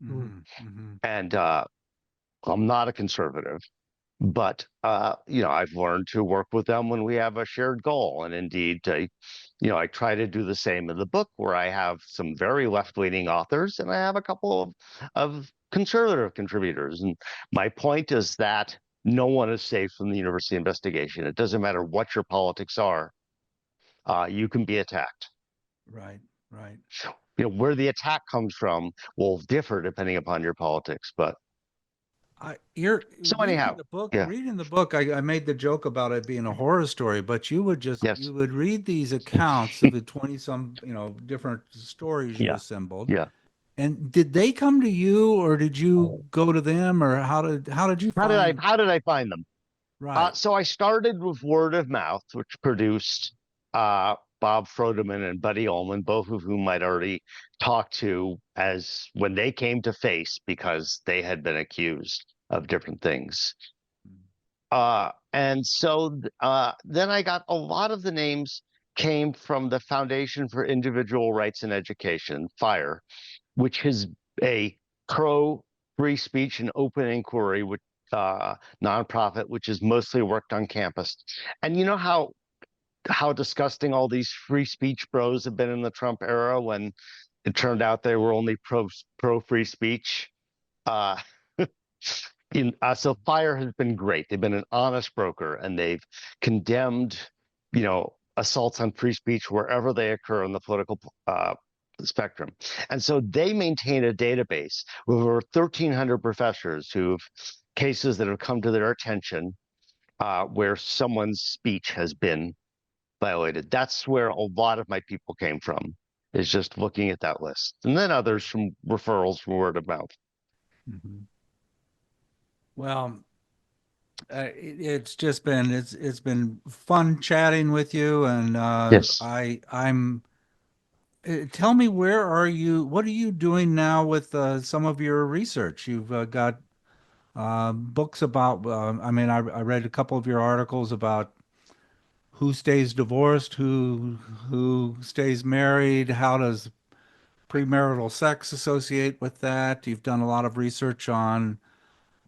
Mm. Mhm. Mhm. And I'm not a conservative, but I've learned to work with them when we have a shared goal. And indeed, I try to do the same in the book, where I have some very left-leaning authors and I have a couple of conservative contributors. And my point is that no one is safe from the university investigation. It doesn't matter what your politics are, you can be attacked. Right. Right. Where the attack comes from will differ depending upon your politics. But You're so anyhow, yeah, reading the book, I made the joke about it being a horror story, but yes, you would read these accounts of the 20 some, different stories you yeah, assembled. yeah. And did they come to you or did you go to them or how did you find How did I find them? right. So I started with word of mouth, which produced Bob Frodeman and Buddy Ullman, both of whom I'd already talked to as when they came to face because they had been accused of different things. And so then I got a lot of the names came from the Foundation for Individual Rights in Education, FIRE, which is a pro free speech and open inquiry with nonprofit, which is mostly worked on campus. And you know how disgusting all these free speech bros have been in the Trump era when it turned out they were only pro free speech. Uh, so Fire has been great. They've been an honest broker, and they've condemned, assaults on free speech wherever they occur in the political spectrum. And so they maintain a database with over 1,300 professors who've cases that have come to their attention where someone's speech has been violated. That's where a lot of my people came from, is just looking at that list. And then others from referrals from word of mouth. Mhm. Well, it's been fun chatting with you and Yes. I'm tell me what are you doing now with some of your research? You've got books about I read a couple of your articles about who stays divorced, who stays married, how does premarital sex associate with that. You've done a lot of research on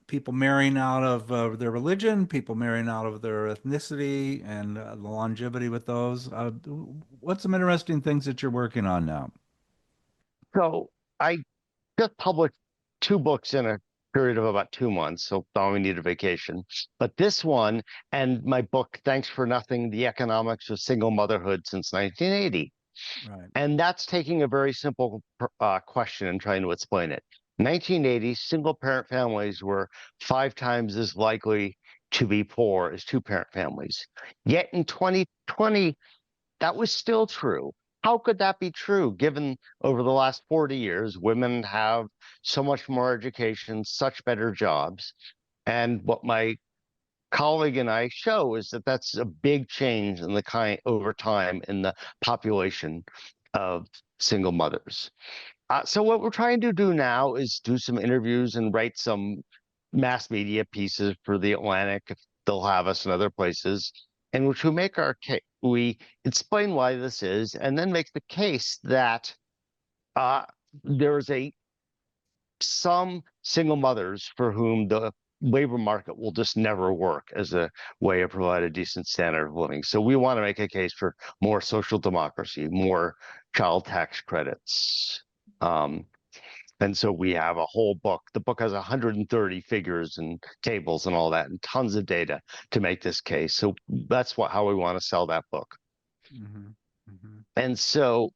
people marrying out of their religion, people marrying out of their ethnicity, and the longevity with those. What's some interesting things that you're working on now? So I just published two books in a period of about 2 months, so now we need a vacation. But this one and my book, Thanks for Nothing, The Economics of Single Motherhood Since 1980. Right. And that's taking a very simple question and trying to explain it. 1980, single parent families were 5 times as likely to be poor as two-parent families. Yet in 2020, that was still true. How could that be true, given over the last 40 years, women have so much more education, such better jobs? And what my colleague and I show is that that's a big change in the kind over time in the population of single mothers. So what we're trying to do now is do some interviews and write some mass media pieces for the Atlantic, if they'll have us in other places, in which we make our case. We explain why this is, and then make the case that uh, there's a some single mothers for whom the labor market will just never work as a way to provide a decent standard of living. So we want to make a case for more social democracy, more child tax credits. Um, and so we have a whole book. The book has 130 figures and tables and all that, and tons of data to make this case. So that's how we want to sell that book. Mm-hmm. Mm-hmm. And so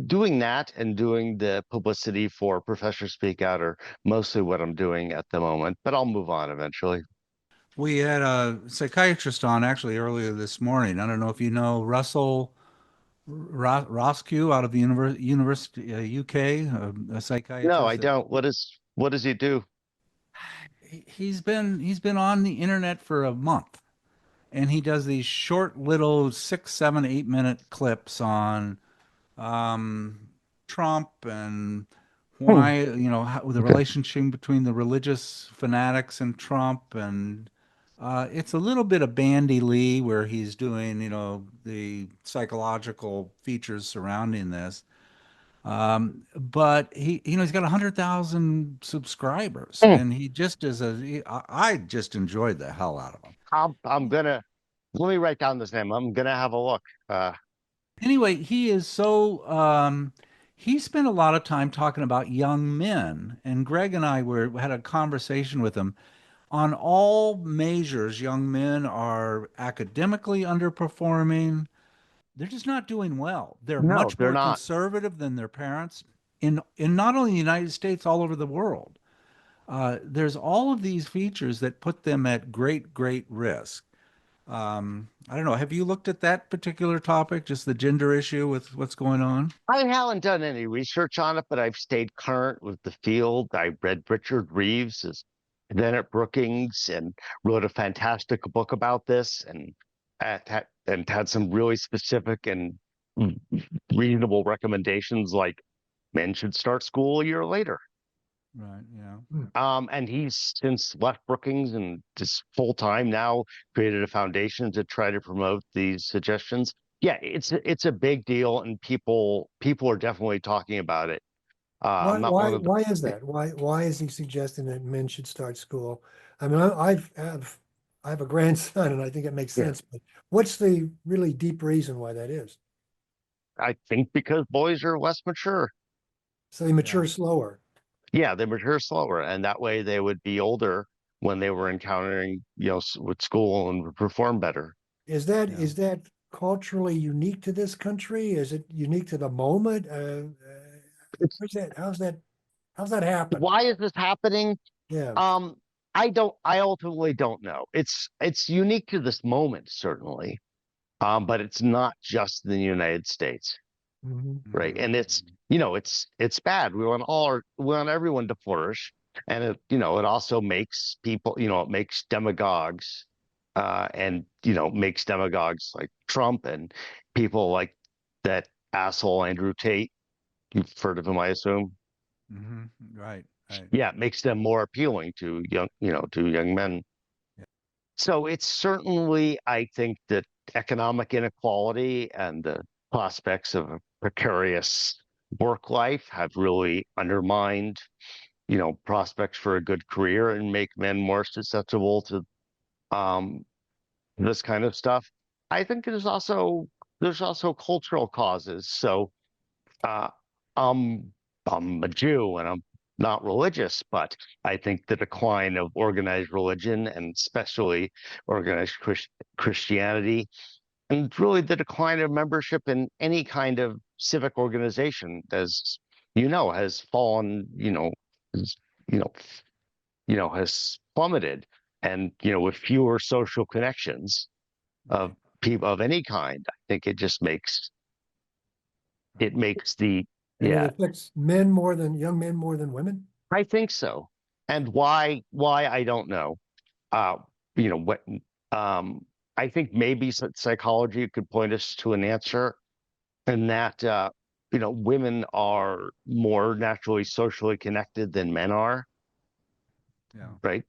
doing that and doing the publicity for Professor Speak Out are mostly what I'm doing at the moment, but I'll move on eventually. We had a psychiatrist on actually earlier this morning. I don't know if you know Russell Roscoe out of the University UK, a No, I psychiatrist that don't. What does he do? he's been on the internet for a month, and he does these short little 6, 7, 8 minute clips on um, Trump and Hmm. why, how, the Okay. relationship between the religious fanatics and Trump. And it's a little bit of Bandy Lee where he's doing, the psychological features surrounding this. But he's got 100,000 subscribers, Hmm. and he just is I just enjoyed the hell out of him. I'm gonna let me write down this name. I'm gonna have a look. Anyway, he is so he spent a lot of time talking about young men, and Greg and I had a conversation with him on all measures. Young men are academically underperforming. They're just not doing well. They're No, much they're more not. conservative than their parents in not only the United States, all over the world. There's all of these features that put them at great, great risk. I don't know. Have you looked at that particular topic, just the gender issue with what's going on? I haven't done any research on it, but I've stayed current with the field. I read Richard Reeves, then at Brookings, and wrote a fantastic book about this, and had some really specific and reasonable recommendations, like men should start school a year later. Right. Yeah. Hmm. And he's since left Brookings and just full time now created a foundation to try to promote these suggestions. Yeah, it's a big deal, and people are definitely talking about it. Why, I'm not why, one of the why is that? Why is he suggesting that men should start school? I mean, I have a grandson, and I think it makes Yeah. sense. But what's the really deep reason why that is? I think because boys are less mature. So they Yeah. mature slower. Yeah, they mature slower, and that way they would be older when they were encountering, with school and would perform better. Yeah. Is that culturally unique to this country? Is it unique to the moment? Where's that? How's that happen? Why is this happening? Yeah. Um, I ultimately don't know. It's unique to this moment, certainly. But it's not just the United States, Mhm. right? Hmm. And it's bad. We want everyone to flourish. And it also makes people, it makes demagogues, and makes demagogues like Trump and people like that asshole Andrew Tate. You've heard of him, I assume. Hmm. Right. Right. Yeah, it makes them more appealing to young men. Yeah. So it's certainly, I think, that economic inequality and the prospects of a precarious work life have really undermined, prospects for a good career and make men more susceptible to um, this kind of stuff. I think there's also cultural causes. So uh, I'm I'm a Jew and I'm not religious, but I think the decline of organized religion and especially organized Christianity, and really the decline of membership in any kind of civic organization, as has fallen, has, you know, has plummeted, and with fewer social connections of Right. people of any kind. I think it makes the And it yeah, affects men more than young men more than women. I think so. And why I don't know. Uh, what I think maybe psychology could point us to an answer, and that women are more naturally socially connected than men are, Yeah. right?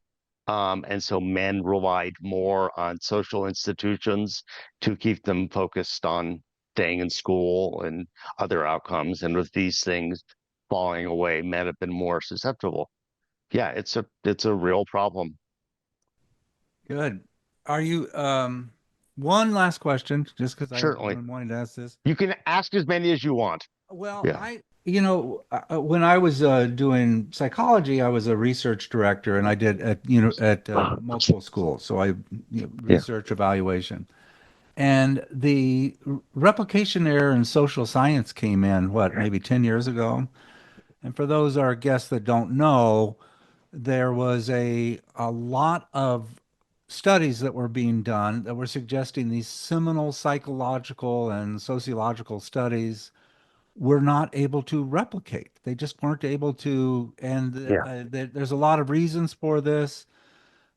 And so men relied more on social institutions to keep them focused on staying in school and other outcomes. And with these things falling away, men have been more susceptible. Yeah, it's a real problem. Good. Are you, one last question, just because I've Certainly. been wanting to ask this. You can ask as many as you want. Well, Yeah. when I was doing psychology, I was a research director, and I did at multiple schools. So Yeah. research evaluation, and the replication error in social science came in what maybe 10 years ago. And for those our guests that don't know, there was a lot of studies that were being done that were suggesting these seminal psychological and sociological studies were not able to replicate. They just weren't able to, and Yeah. there's a lot of reasons for this.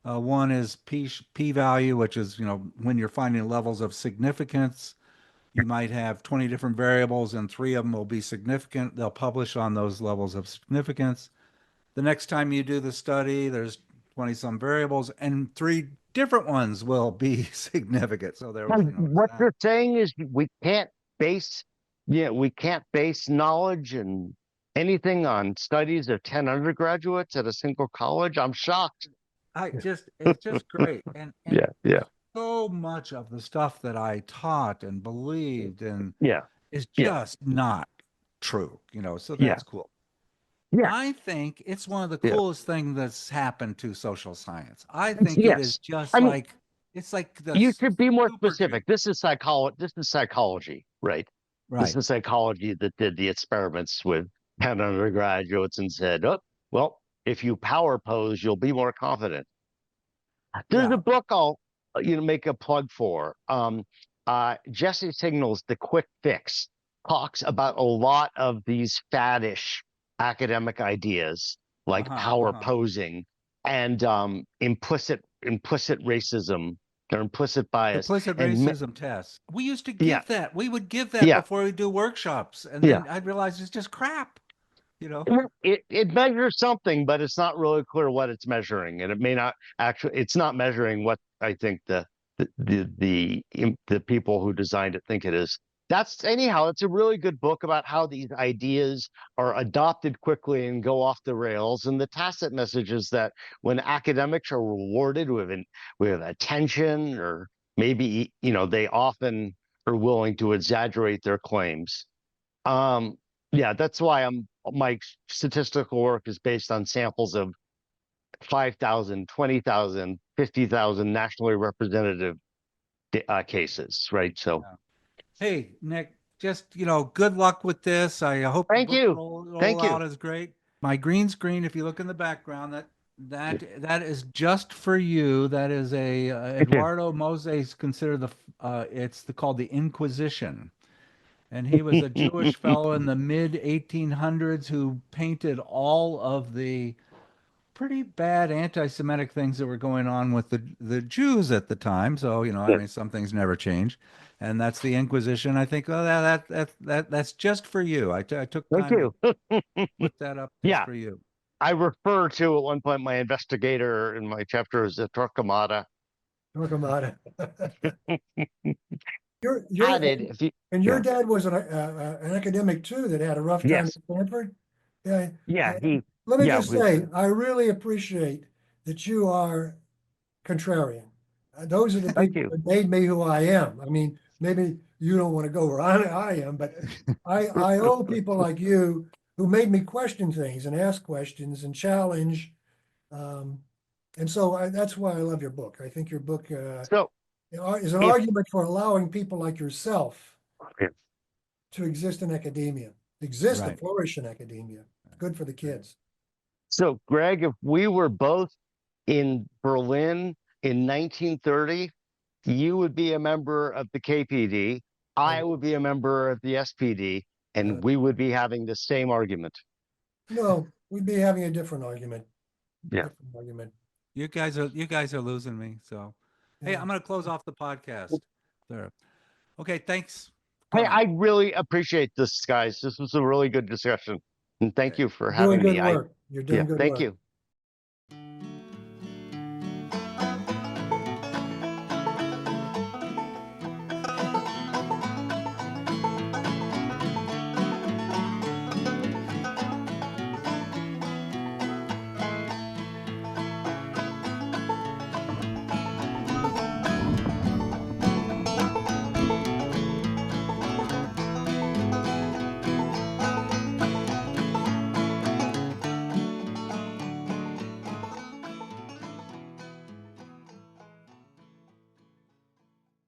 One is p value, which is when you're finding levels of significance, you might have 20 different variables and three of them will be significant. They'll publish on those levels of significance. The next time you do the study, there's 20 some variables and three different ones will be significant. So there was, And what that. you're saying is base, we can't base knowledge and anything on studies of 10 undergraduates at a single college. I'm shocked. It's just great. And Yeah, yeah, so much of the stuff that I taught and believed and yeah, is yeah, just not true, so yeah, that's cool. yeah, I think it's one of the yeah. coolest things that's happened to social science. I think it is Yes. just I mean, like it's like the you should be more super Jew. specific. This is psychology, right? This Right. is psychology that did the experiments with 10 undergraduates and said, oh, well, if you power pose, you'll be more confident. There's a Yeah. book I'll make a plug for. Jesse Signal's The Quick Fix talks about a lot of these faddish academic ideas like Uh-huh. power Uh-huh. posing and implicit racism or implicit bias. Implicit And racism tests. We used to yeah, give that. We would give that yeah, before we do workshops, and yeah. then I'd realize it's just crap, you know. It measures something, but it's not really clear what it's measuring, and it may not actually. It's not measuring what I think the people who designed it think it is. That's anyhow. It's a really good book about how these ideas are adopted quickly and go off the rails. And the tacit message is that when academics are rewarded with attention, or maybe they often are willing to exaggerate their claims. Yeah, that's why my statistical work is based on samples of 5,000, 20,000, 50,000 nationally representative cases, right? So Yeah. Hey, Nick, just good luck with this. I hope the thank book you. roll Thank you. out is great. My green screen, if you look in the background, that is just for you. That is a Thank you. Eduardo Moses considered called the Inquisition. And he was a Jewish fellow in the mid 1800s who painted all of the pretty bad anti-Semitic things that were going on with the Jews at the time. So, I Yeah, mean, some things never change. And that's the Inquisition. I think, oh, that's just for you. I took thank time to you. put that up just Yeah, for you. I refer to at one point my investigator in my chapter as a Torquemada. Talk about it. Your added, if you, and your yeah, dad was an academic too that had a rough time at yes, Stanford. Yeah. yeah, And let me yeah, just say, I really appreciate that you are contrarian. Those are the thank people you. that made me who I am. I mean, maybe you don't want to go where I am, but I owe people like you who made me question things and ask questions and challenge. Um, and so that's why I love your book. I think your book So is an if, argument for allowing people like yourself to exist in academia, exist and Right. flourish in academia. Good for the kids. so Greg, if we were both in Berlin in 1930, you would be a member of the KPD, I And would be a member of the SPD, uh, and we would be having the same argument. no, we'd be having a different argument. Yeah. Different argument. You guys are losing me. So, hey, Yeah. I'm gonna close off the podcast. There. Okay, thanks, Hey, I Cummings. really appreciate this, guys. This was a really good discussion. And thank Okay. you for You're doing having good me. work. You're Yeah, doing good thank work. you.